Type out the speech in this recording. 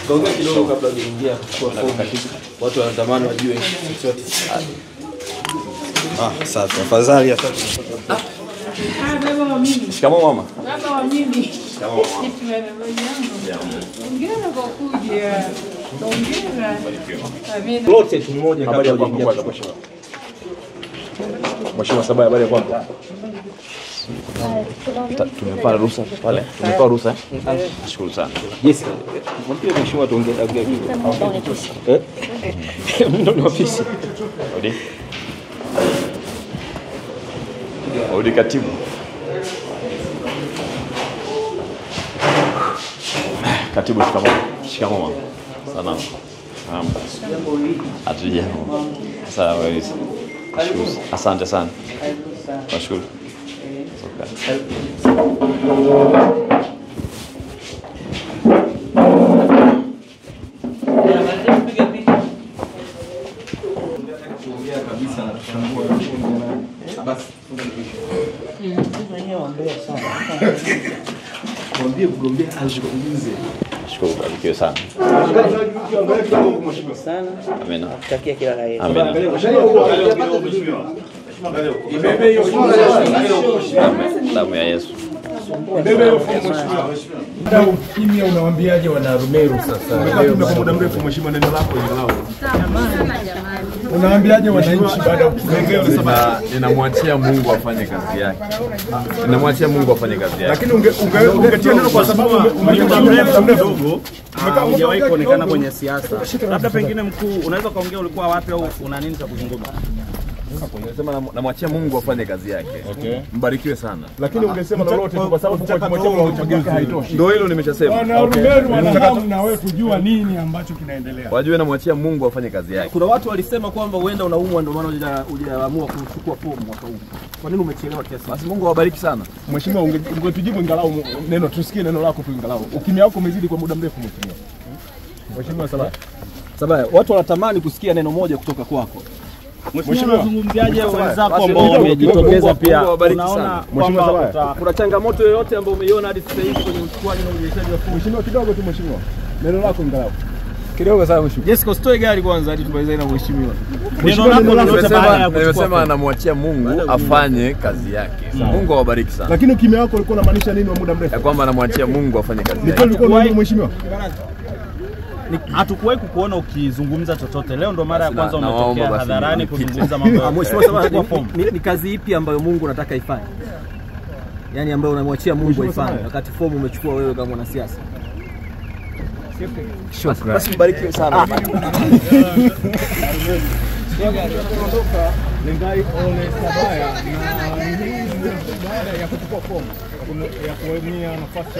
Kaongea kidogo kabla kuingia kwa fomu. Watu wanatamani wajue chochote. Safi. Afadhali hata. Baba wa mimi. Shikamoo mama. Baba wa mimi. Shikamoo mama. Ongera kwa kuja. Ongera. Amina. Lote tu mmoja kabla ya kuingia kwa mheshimiwa. Mheshimiwa Sabaya, habari ya kwako? Tumepata ruhusa pale. Tumepata ruhusa. Nashukuru sana. Yes. Mwambie mheshimiwa tuongee kidogo. Ndio ni ofisi. Odi. Odi katibu. Katibu shikamoo. Shikamoo mama. Salama. Hatujambo. Sawa wewe. Asante sana. Nashukuru. Mwambie mgombea azungumze. Nashukuru barikiwe sana. Sana. Amina. Nakutakia kila la heri. Amina. Ibebe hiyo fomu. Damu ya Yesu. Ibebe hiyo fomu mheshimiwa. Ndio kimya unawaambiaje wana Rumeru sasa? Leo kwa muda mrefu mheshimiwa, neno lako ingalao. Unawaambiaje wananchi baada ya kufunga? Ninamwachia Mungu afanye kazi yake. Ninamwachia Mungu afanye kazi yake. Lakini ungetia neno kwa sababu muda mrefu kidogo hujawahi kuonekana kwenye siasa. Labda pengine mkuu unaweza kaongea ulikuwa wapi au una nini cha kuzungumza? Nasema namwachia Mungu afanye kazi yake. Okay. Mbarikiwe sana. Lakini ungesema lolote tu kwa sababu kwa kimwachia wa uchaguzi haitoshi. Ndio hilo nimeshasema. Wana Rumeru wanataka na wewe kujua nini ambacho kinaendelea. Wajue namwachia Mungu afanye kazi yake. Kuna watu walisema kwamba uenda unaumwa ndio maana hujaamua kuchukua fomu mwaka huu. Kwa nini umechelewa kiasi? Basi Mungu awabariki sana. Mheshimiwa, ungetujibu ingalau neno, tusikie neno lako tu ingalau. Ukimya wako umezidi kwa muda mrefu mheshimiwa. Mheshimiwa Sabaya. Sabaya, watu wanatamani kusikia neno moja kutoka kwako. Mheshimiwa, unazungumziaje wenzako ambao wamejitokeza pia? Unaona kwamba kuna changamoto yoyote ambayo umeiona hadi sasa hivi kwenye uchukuaji na urejeshaji wa fomu? Mheshimiwa, kidogo tu mheshimiwa. Neno lako ingalau. Kidogo sana mheshimiwa. Jessica, usitoe gari kwanza hadi tumalize na mheshimiwa. Neno lako lolote baada ya kuchukua. Nimesema namwachia Mungu afanye kazi yake. Mungu awabariki sana. Lakini ukimya wako ulikuwa unamaanisha nini wa muda mrefu? Ya kwamba namwachia Mungu afanye kazi Ni yake. kweli ulikuwa mheshimiwa? Hatukuwahi kukuona ukizungumza chochote. Leo ndo mara ya kwanza naomba umetokea basi hadharani nipite. kuzungumza mambo ya Mheshimiwa, ni kazi ipi ambayo Mungu anataka ifanye? Yaani ambayo unamwachia Mungu aifanye wakati fomu umechukua wewe kama mwanasiasa. Shukrani. Basi mbarikiwe sana. Lengai Ole Sabaya na baada ya kuchukua fomu ya kuwania nafasi ya